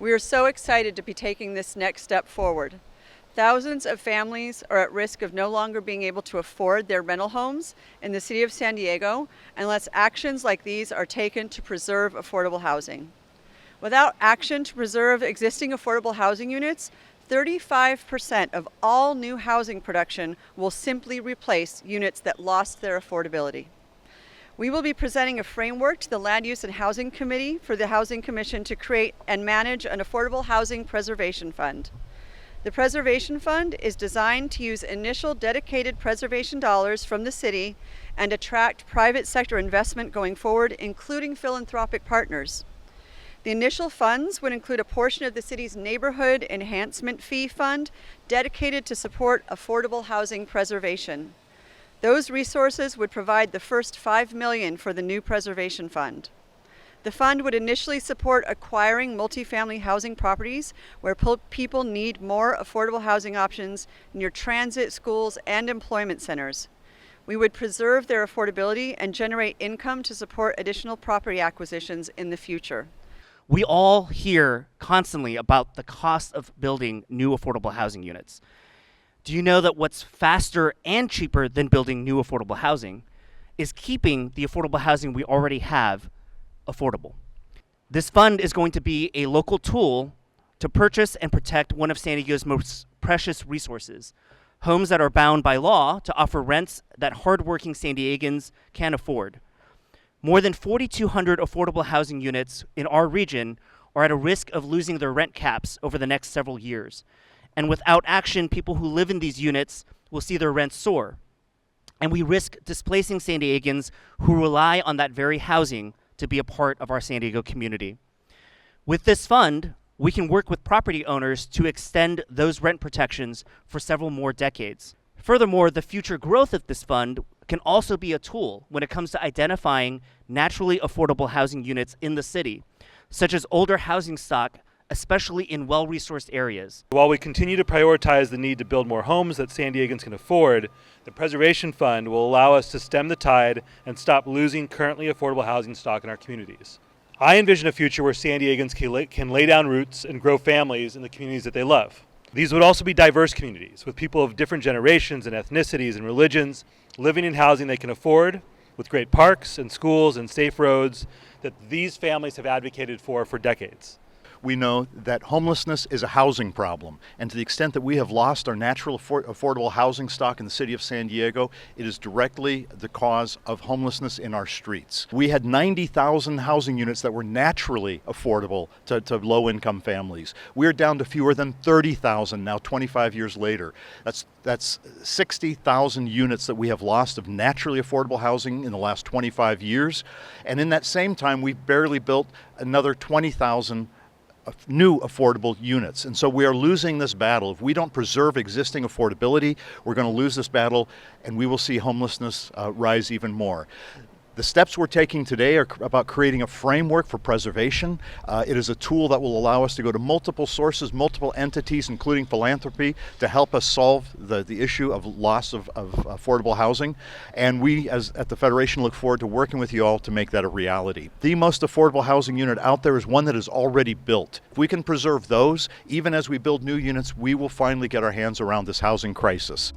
We are so excited to be taking this next step forward. Thousands of families are at risk of no longer being able to afford their rental homes in the city of San Diego unless actions like these are taken to preserve affordable housing. Without action to preserve existing affordable housing units, 35% of all new housing production will simply replace units that lost their affordability. We will be presenting a framework to the Land Use and Housing Committee for the Housing Commission to create and manage an affordable housing preservation fund. The preservation fund is designed to use initial dedicated preservation dollars from the city and attract private sector investment going forward, including philanthropic partners. The initial funds would include a portion of the city's neighborhood enhancement fee fund dedicated to support affordable housing preservation. Those resources would provide the first $5 million for the new preservation fund. The fund would initially support acquiring multifamily housing properties where people need more affordable housing options near transit, schools, and employment centers. We would preserve their affordability and generate income to support additional property acquisitions in the future. We all hear constantly about the cost of building new affordable housing units. Do you know that what's faster and cheaper than building new affordable housing is keeping the affordable housing we already have affordable? This fund is going to be a local tool to purchase and protect one of San Diego's most precious resources, homes that are bound by law to offer rents that hardworking San Diegans can afford. More than 4,200 affordable housing units in our region are at a risk of losing their rent caps over the next several years. And without action, people who live in these units will see their rents soar. And we risk displacing San Diegans who rely on that very housing to be a part of our San Diego community. With this fund, we can work with property owners to extend those rent protections for several more decades. Furthermore, the future growth of this fund can also be a tool when it comes to identifying naturally affordable housing units in the city, such as older housing stock, especially in well-resourced areas. While we continue to prioritize the need to build more homes that San Diegans can afford, the Preservation Fund will allow us to stem the tide and stop losing currently affordable housing stock in our communities. I envision a future where San Diegans can lay down roots and grow families in the communities that they love. These would also be diverse communities with people of different generations and ethnicities and religions living in housing they can afford, with great parks and schools and safe roads that these families have advocated for decades. We know that homelessness is a housing problem, and to the extent that we have lost our natural affordable housing stock in the city of San Diego, it is directly the cause of homelessness in our streets. We had 90,000 housing units that were naturally affordable to low-income families. We're down to fewer than 30,000 now, 25 years later. That's 60,000 units that we have lost of naturally affordable housing in the last 25 years, and in that same time, we've barely built another 20,000 new affordable units. And so we are losing this battle. If we don't preserve existing affordability, we're going to lose this battle and we will see homelessness rise even more. The steps we're taking today are about creating a framework for preservation. It is a tool that will allow us to go to multiple sources, multiple entities, including philanthropy, to help us solve the issue of loss of affordable housing. And we, at the Federation, look forward to working with you all to make that a reality. The most affordable housing unit out there is one that is already built. If we can preserve those, even as we build new units, we will finally get our hands around this housing crisis.